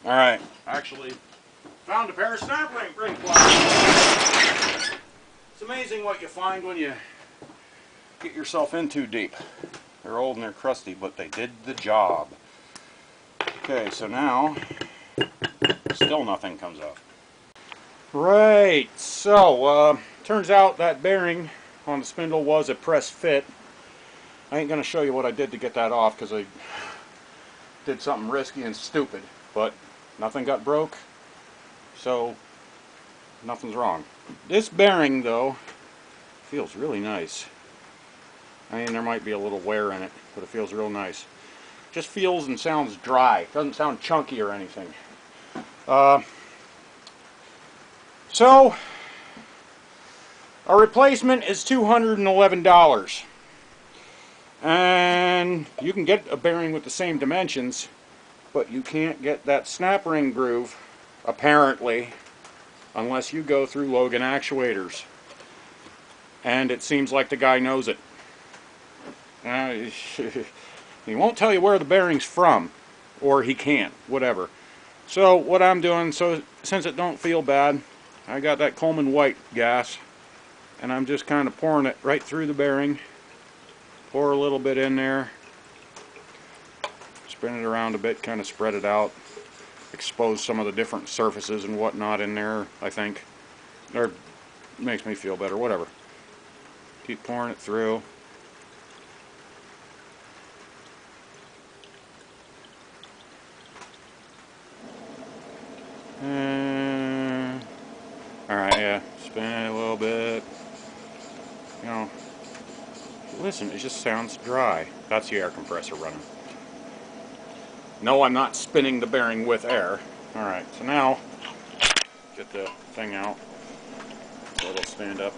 Alright, actually found a pair of snap ring pliers. It's amazing what you find when you get yourself in too deep. They're old and they're crusty, but they did the job. Okay, so now, still nothing comes up. Right, so, turns out that bearing on the spindle was a press fit. I ain't going to show you what I did to get that off because I did something risky and stupid, but nothing got broke, so nothing's wrong. This bearing, though, feels really nice. I mean, there might be a little wear in it, but it feels real nice. Just feels and sounds dry. It doesn't sound chunky or anything. So, a replacement is $211. And you can get a bearing with the same dimensions, but you can't get that snap ring groove, apparently, unless you go through Logan Actuators. And it seems like the guy knows it. He won't tell you where the bearing's from, or he can't, whatever. So what I'm doing, since it don't feel bad, I got that Coleman white gas, and I'm just kind of pouring it right through the bearing. Pour a little bit in there, spin it around a bit, kind of spread it out, expose some of the different surfaces and whatnot in there, I think. Or makes me feel better, whatever. Keep pouring it through. Alright, yeah, spin it a little bit. You know, listen, it just sounds dry. That's the air compressor running. No, I'm not spinning the bearing with air. Alright, so now, get the thing out so it'll stand up.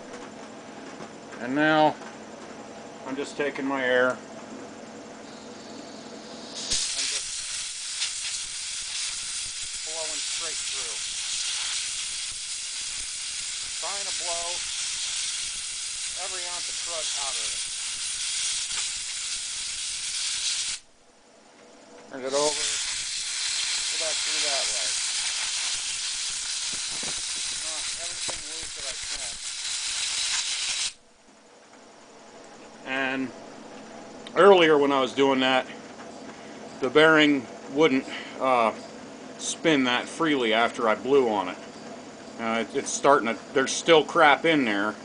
And now, I'm just taking my air. I'm just blowing straight through. Trying to blow every ounce of crud out of it. Turn it over, go back through that way. Everything loose that I can. And earlier when I was doing that, the bearing wouldn't spin that freely after I blew on it. It's starting to, there's still crap in there,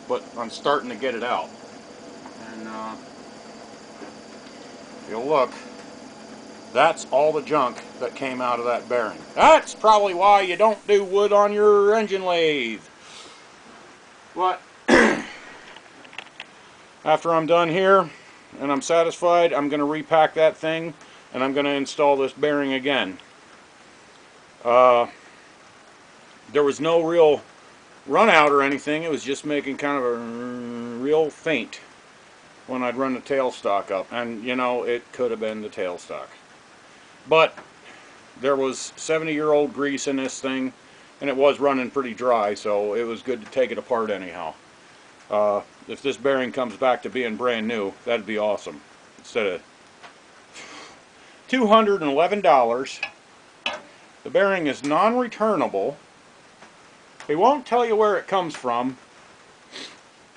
but I'm starting to get it out. And you'll look, that's all the junk that came out of that bearing. That's probably why you don't do wood on your engine lathe. But after I'm done here and I'm satisfied, I'm going to repack that thing and I'm going to install this bearing again. There was no real run out or anything. It was just making kind of a real faint when I'd run the tailstock up. And you know, it could have been the tailstock. But there was 70-year-old grease in this thing, and it was running pretty dry, so it was good to take it apart anyhow. If this bearing comes back to being brand new, that'd be awesome. Instead of $211, the bearing is non-returnable. He won't tell you where it comes from,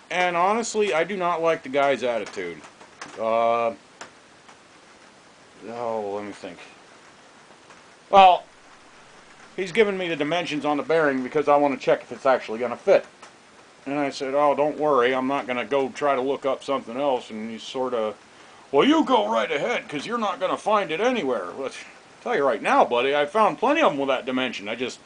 and honestly, I do not like the guy's attitude. Oh, let me think. Well, he's given me the dimensions on the bearing because I want to check if it's actually going to fit. And I said, oh, don't worry, I'm not going to go try to look up something else. And he's sort of, well, you go right ahead because you're not going to find it anywhere. Well, I'll tell you right now, buddy, I found plenty of them with that dimension. I just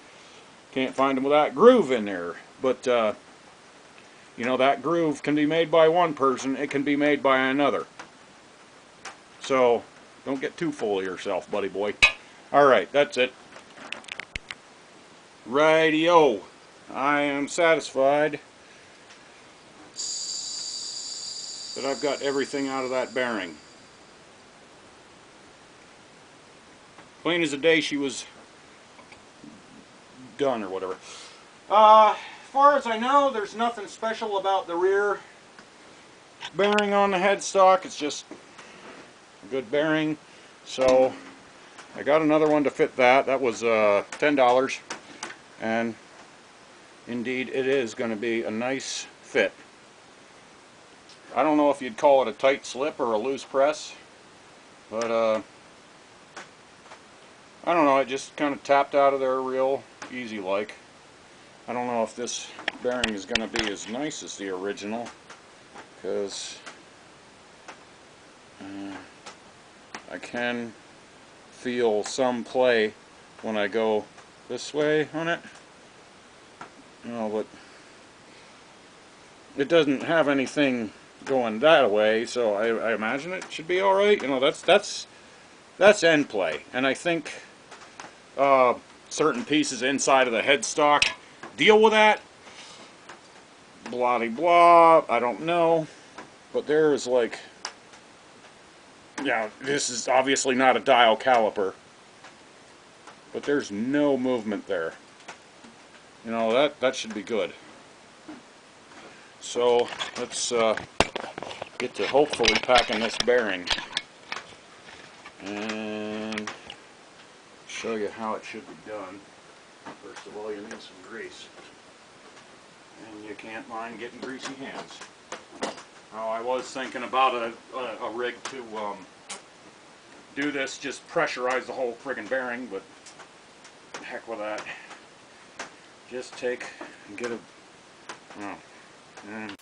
can't find them with that groove in there. But, you know, that groove can be made by one person. It can be made by another. So, don't get too full of yourself, buddy boy. Alright, that's it. Rightio. I am satisfied that I've got everything out of that bearing. Clean as a day she was done or whatever. As far as I know, there's nothing special about the rear bearing on the headstock. It's just a good bearing. So I got another one to fit that. That was $10, and indeed it is going to be a nice fit. I don't know if you'd call it a tight slip or a loose press, but I don't know, it just kind of tapped out of there real easy like. I don't know if this bearing is going to be as nice as the original, because I can feel some play when I go this way on it. No, but it doesn't have anything going that way, so I imagine it should be all right. You know, that's end play, and I think certain pieces inside of the headstock deal with that. Blah de blah. I don't know, but there is like, yeah, this is obviously not a dial caliper, but there's no movement there. You know, that should be good. So let's get to hopefully packing this bearing and show you how it should be done. First of all, you need some grease, and you can't mind getting greasy hands. Now, I was thinking about a rig to do this, just pressurize the whole friggin' bearing, but heck with that. Just take and get a, oh, and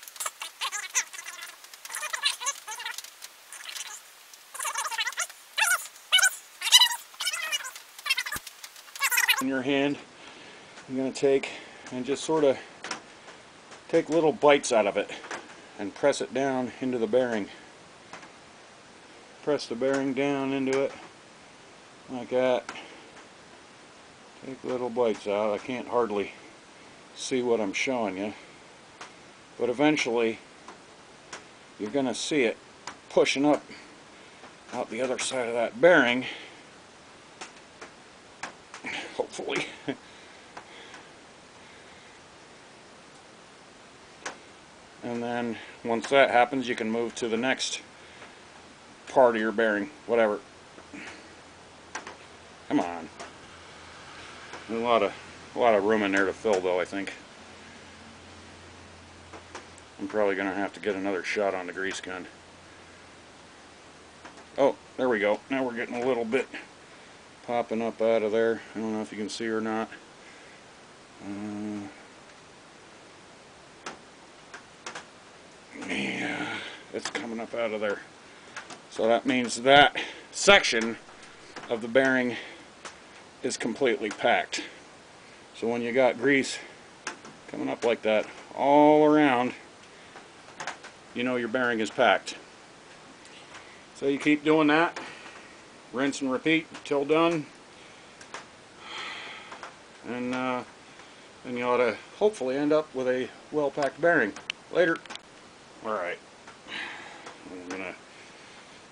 in your hand, you're going to take and just sort of take little bites out of it and press it down into the bearing. Press the bearing down into it like that. Take little bites out. I can't hardly see what I'm showing you, but eventually you're going to see it pushing up out the other side of that bearing, hopefully. And then once that happens, you can move to the next part of your bearing, whatever. Come on. There's a lot of room in there to fill, though, I think. I'm probably going to have to get another shot on the grease gun. Oh, there we go. Now we're getting a little bit popping up out of there. I don't know if you can see or not. Yeah, it's coming up out of there. So that means that section of the bearing is completely packed. So when you got grease coming up like that all around, you know your bearing is packed. So you keep doing that, rinse and repeat until done, and you ought to hopefully end up with a well-packed bearing. Later. Alright, I'm going to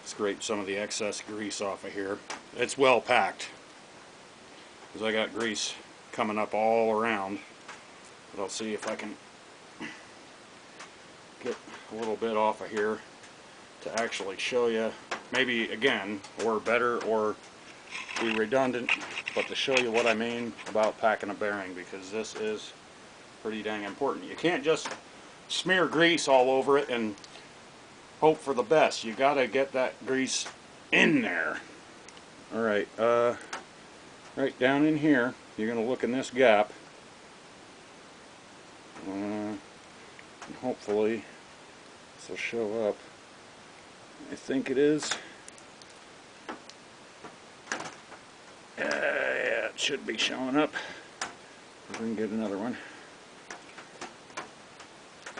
scrape some of the excess grease off of here. It's well packed, because I got grease coming up all around, but I'll see if I can get a little bit off of here to actually show you, maybe again, or better, or be redundant, but to show you what I mean about packing a bearing, because this is pretty dang important. You can't just smear grease all over it and hope for the best. You gotta get that grease in there. Alright, right down in here, you're gonna look in this gap, and hopefully this will show up. I think it is. Yeah, it should be showing up. We can get another one.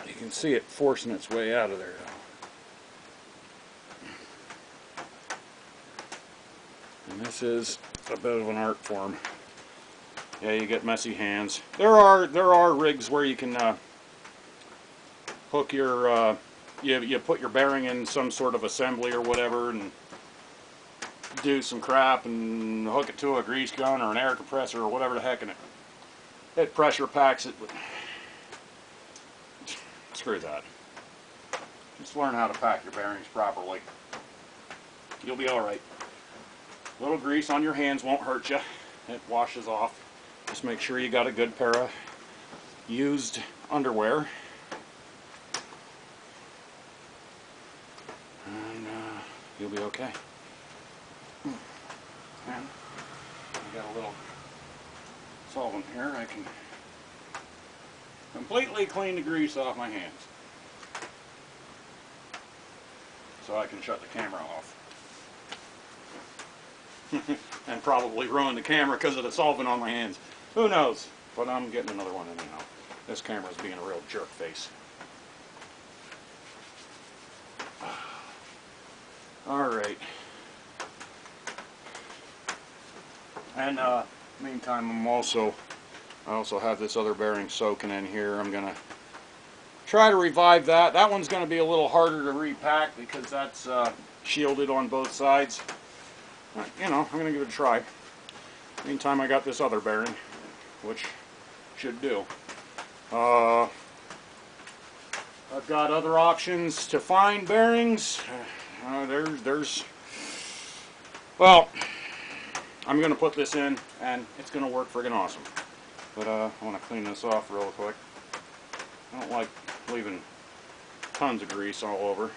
You can see it forcing its way out of there, though. And this is a bit of an art form. Yeah, you get messy hands. There are rigs where you can hook your you put your bearing in some sort of assembly or whatever, and do some crap and hook it to a grease gun or an air compressor or whatever the heck, and it pressure packs it. But screw that. Just learn how to pack your bearings properly. You'll be alright. little grease on your hands won't hurt you. It washes off. Just make sure you got a good pair of used underwear. And you'll be okay. And I got a little solvent here. I can completely clean the grease off my hands. So I can shut the camera off. And probably ruin the camera because of the solvent on my hands. Who knows? But I'm getting another one anyhow. This camera's being a real jerk face. Alright. And meantime I also have this other bearing soaking in here. I'm gonna try to revive that. That one's gonna be a little harder to repack because that's shielded on both sides. You know, I'm gonna give it a try. Meantime, I got this other bearing, which should do. I've got other options to find bearings. Well, I'm going to put this in, and it's going to work friggin' awesome. But I want to clean this off real quick. I don't like leaving tons of grease all over.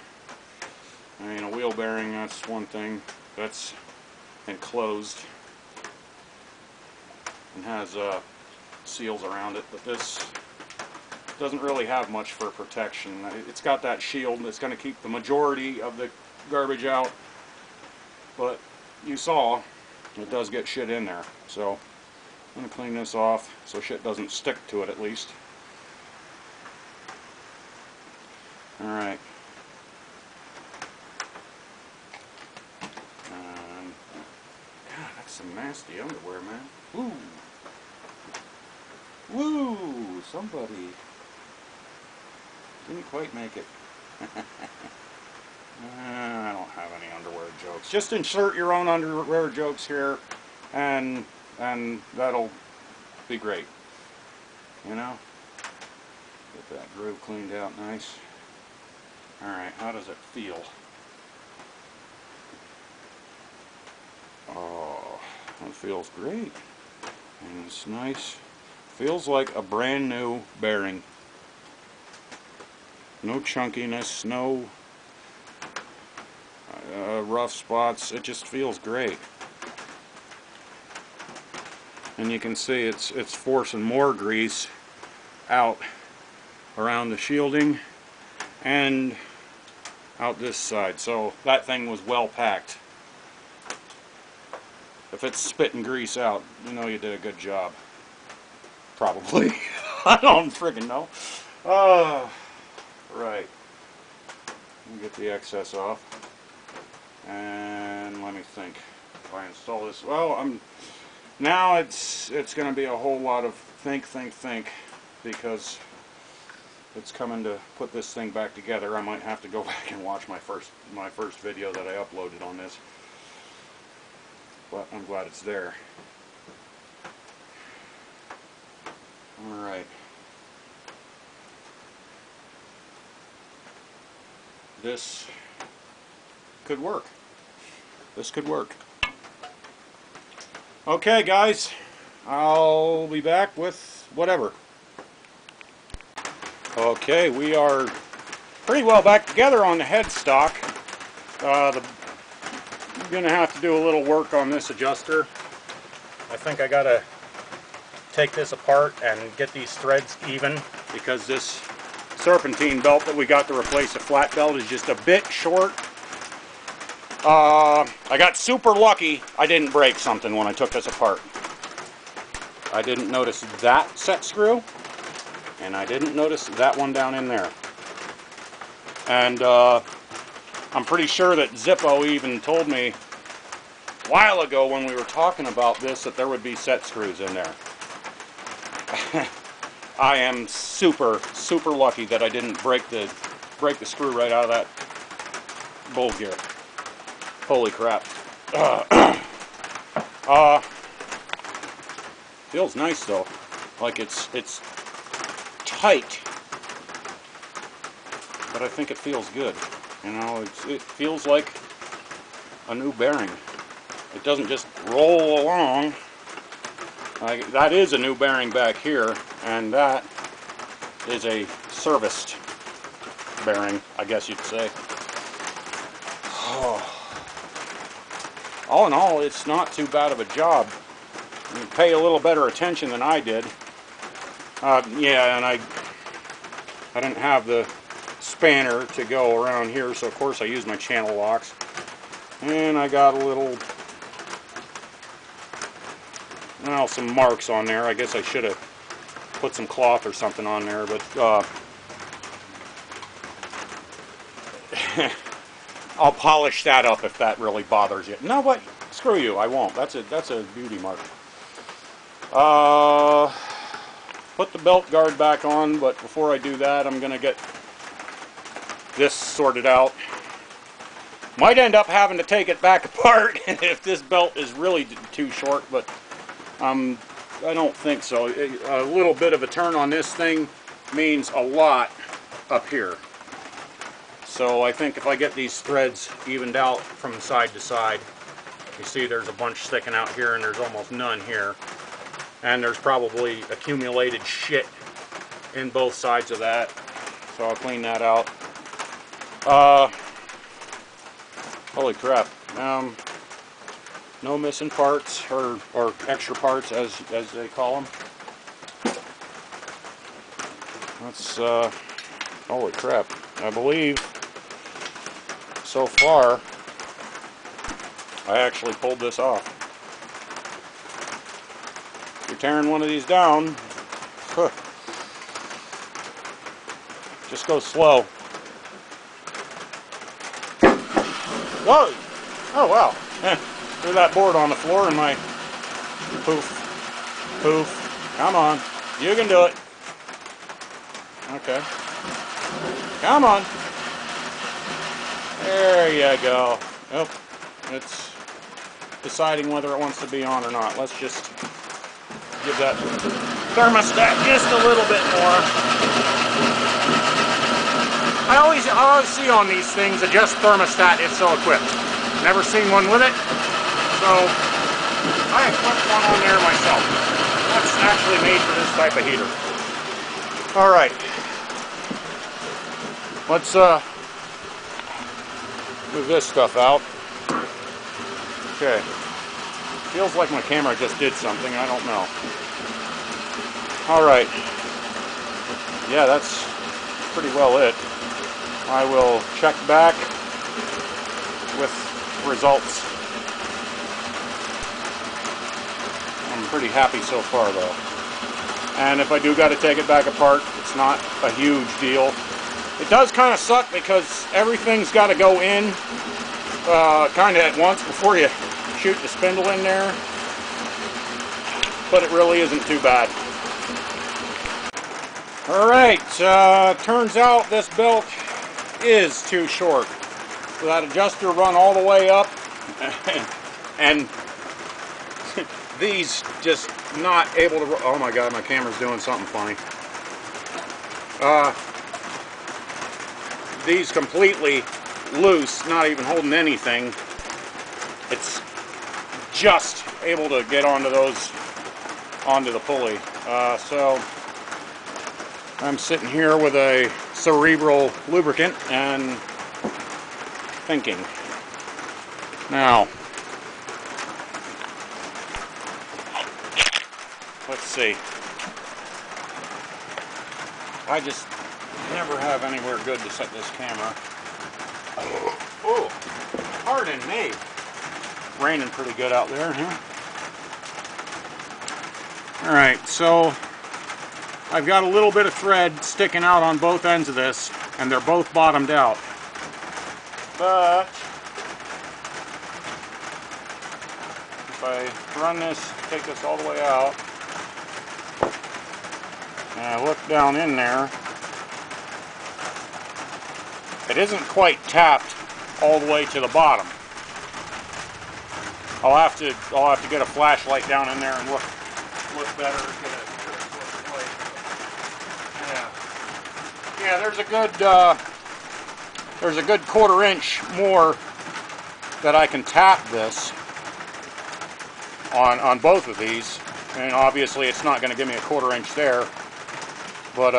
I mean, a wheel bearing, that's one thing. That's enclosed and has seals around it, but this doesn't really have much for protection. It's got that shield that's going to keep the majority of the garbage out, but you saw it does get shit in there, so I'm going to clean this off so shit doesn't stick to it at least. Alright. God, that's some nasty underwear, man. Ooh. Woo! Somebody didn't quite make it. I don't have any underwear jokes. Just insert your own underwear jokes here, and that'll be great. You know? Get that groove cleaned out nice. Alright, how does it feel? Oh, it feels great. And it's nice. Feels like a brand new bearing. No chunkiness, no rough spots. It just feels great. And you can see it's forcing more grease out around the shielding and out this side. So that thing was well packed. If it's spitting grease out, you know you did a good job. Probably. I don't friggin' know. Right. Let me get the excess off. And let me think. If I install this, well, now it's going to be a whole lot of think, because it's coming to put this thing back together. I might have to go back and watch my first video that I uploaded on this. But I'm glad it's there. Alright. This could work. This could work. Okay, guys. I'll be back with whatever. Okay, we are pretty well back together on the headstock. I'm going to have to do a little work on this adjuster. I think I got to take this apart and get these threads even, because this serpentine belt that we got to replace the flat belt is just a bit short. I got super lucky I didn't break something when I took this apart. I didn't notice that set screw, and I didn't notice that one down in there. And I'm pretty sure that Zippo even told me a while ago when we were talking about this that there would be set screws in there. I am super lucky that I didn't break the screw right out of that bowl gear. Holy crap. Feels nice though. Like it's tight, but I think it feels good. You know, it feels like a new bearing. it doesn't just roll along. That is a new bearing back here, and that is a serviced bearing, I guess you'd say. Oh. All in all, it's not too bad of a job. You pay a little better attention than I did. Yeah, and I didn't have the spanner to go around here, so of course I used my channel locks. And I got a little, well, some marks on there. I guess I should have put some cloth or something on there, but I'll polish that up if that really bothers you. No, but screw you, I won't. That's a beauty mark. Put the belt guard back on, but before I do that, I'm gonna get this sorted out. Might end up having to take it back apart if this belt is really too short, but I don't think so. A little bit of a turn on this thing means a lot up here. So I think if I get these threads evened out from side to side, you see there's a bunch sticking out here and there's almost none here. And there's probably accumulated shit in both sides of that. So I'll clean that out. Holy crap. No missing parts, or extra parts as they call them. That's, holy crap. I believe, so far, I actually pulled this off. If you're tearing one of these down, just go slow. Whoa! Oh wow! Threw that board on the floor and my poof, poof. Come on, you can do it. Okay. Come on. There you go. Oh, it's deciding whether it wants to be on or not. Let's just give that thermostat just a little bit more. I always see on these things adjust thermostat if so equipped. Never seen one with it, so I equipped one on there myself. That's actually made for this type of heater. All right, let's move this stuff out. Okay, feels like my camera just did something. I don't know. All right, yeah, that's pretty well it. I will check back with results. I'm pretty happy so far though. And if I do got to take it back apart, it's not a huge deal. It does kind of suck because everything's got to go in kind of at once before you shoot the spindle in there. But it really isn't too bad. Alright, turns out this belt is too short. So that adjuster run all the way up and these just not able to, oh my god, my camera's doing something funny. These completely loose, not even holding anything. It's just able to get onto those, onto the pulley. So I'm sitting here with a cerebral lubricant and thinking. Now, let's see. I just never have anywhere good to set this camera. Oh, pardon me. Raining pretty good out there, huh? Alright, so I've got a little bit of thread sticking out on both ends of this, and they're both bottomed out. But if I run this, take this all the way out, and I look down in there, it isn't quite tapped all the way to the bottom. I'll have to get a flashlight down in there and look better. Yeah, there's a good 1/4 inch more that I can tap this, on both of these. And obviously it's not going to give me a 1/4 inch there, but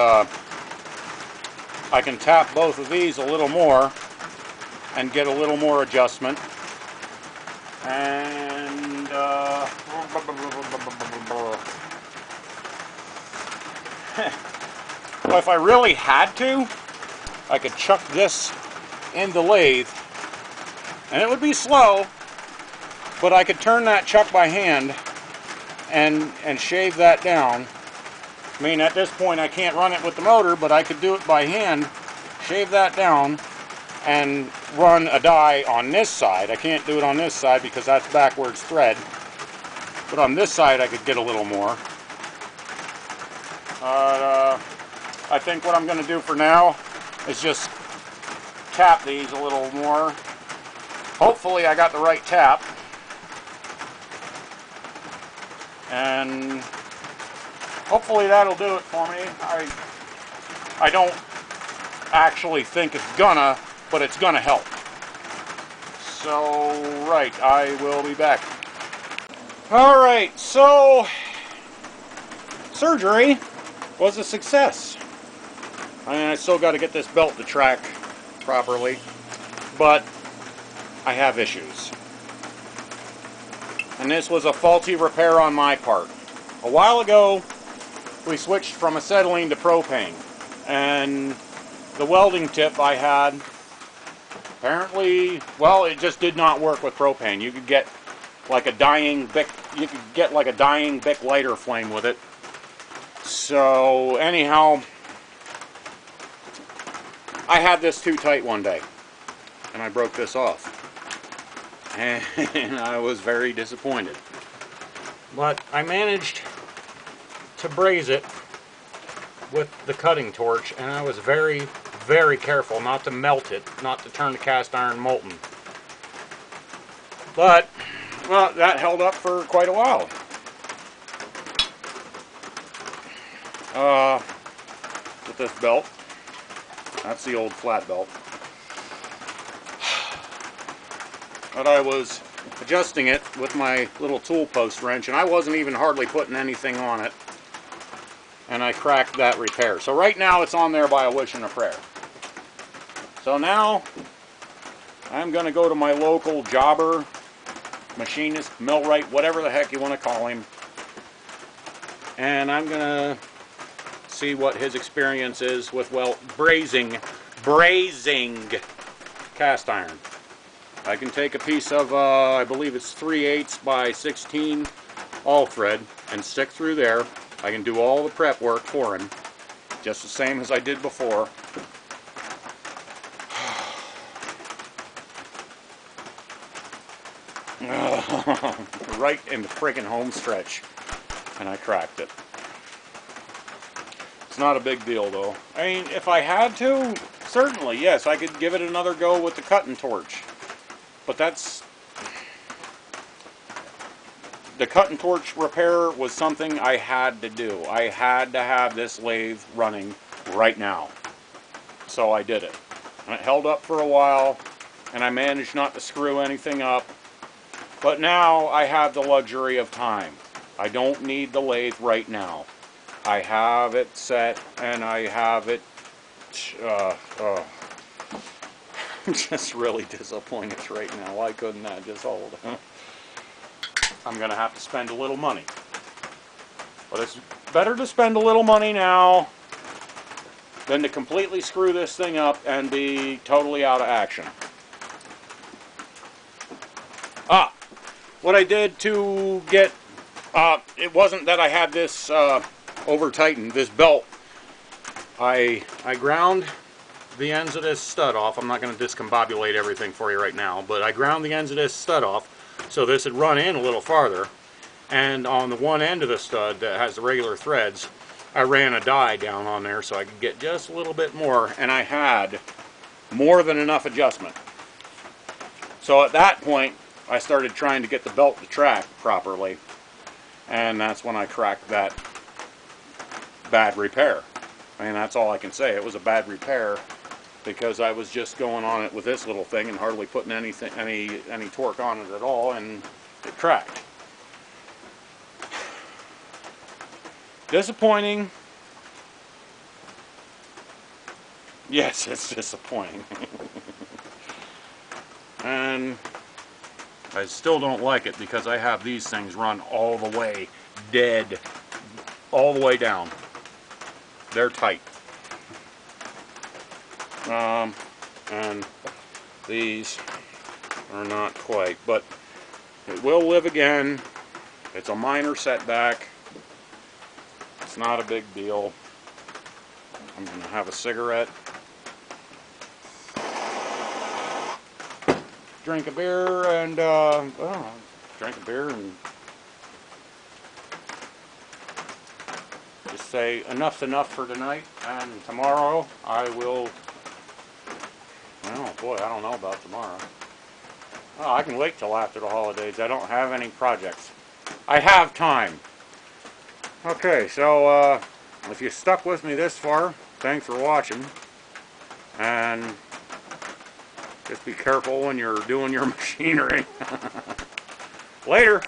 I can tap both of these a little more and get a little more adjustment. And well, if I really had to, I could chuck this in the lathe, and it would be slow, but I could turn that chuck by hand and shave that down. I mean, at this point I can't run it with the motor, but I could do it by hand, shave that down, and run a die on this side. I can't do it on this side because that's backwards thread, but on this side I could get a little more. I think what I'm going to do for now is just tap these a little more. Hopefully I got the right tap. And hopefully that'll do it for me. I don't actually think it's gonna, but it's gonna help. So, right, I will be back. Alright, so surgery was a success. I still got to get this belt to track properly, but I have issues. And this was a faulty repair on my part. A while ago, we switched from acetylene to propane, and the welding tip I had, apparently, well, it just did not work with propane. You could get like a dying Bic, lighter flame with it. So anyhow, I had this too tight one day, and I broke this off. And I was very disappointed. But I managed to braze it with the cutting torch, and I was very, very careful not to melt it, not to turn the cast iron molten. But, well, that held up for quite a while. With this belt, that's the old flat belt. But I was adjusting it with my little tool post wrench, and I wasn't even hardly putting anything on it, and I cracked that repair. So right now it's on there by a wish and a prayer. So now I'm going to go to my local jobber, machinist, millwright, whatever the heck you want to call him, and I'm going to see what his experience is with, well, brazing cast iron. I can take a piece of, I believe it's 3/8 by 16 all thread and stick through there. I can do all the prep work for him, just the same as I did before. Right in the friggin' home stretch, and I cracked it. It's not a big deal though. I mean, if I had to, certainly, yes, I could give it another go with the cutting torch. But that's... the cutting torch repair was something I had to do. I had to have this lathe running right now. So I did it. And it held up for a while, and I managed not to screw anything up. But now I have the luxury of time. I don't need the lathe right now. I have it set, and I have it... I'm just really disappointed right now. Why couldn't that just hold? I'm going to have to spend a little money. But it's better to spend a little money now than to completely screw this thing up and be totally out of action. What I did to get... it wasn't that I had this over-tightened, this belt. I ground the ends of this stud off. I'm not going to discombobulate everything for you right now, but I ground the ends of this stud off so this would run in a little farther, and on the one end of the stud that has the regular threads, I ran a die down on there so I could get just a little bit more, and I had more than enough adjustment. So at that point I started trying to get the belt to track properly, and that's when I cracked that bad repair. I mean, that's all I can say. It was a bad repair because I was just going on it with this little thing and hardly putting any torque on it at all, and it cracked. Disappointing. Yes, it's disappointing. And I still don't like it because I have these things run all the way dead, all the way down. They're tight. And these are not quite, but it will live again. It's a minor setback. It's not a big deal. I'm going to have a cigarette, drink a beer, and drink a beer and just say enough's enough for tonight. And tomorrow I will. Oh boy, I don't know about tomorrow. Oh, I can wait till after the holidays. I don't have any projects. I have time. Okay, so if you stuck with me this far, thanks for watching. And just be careful when you're doing your machinery. Later.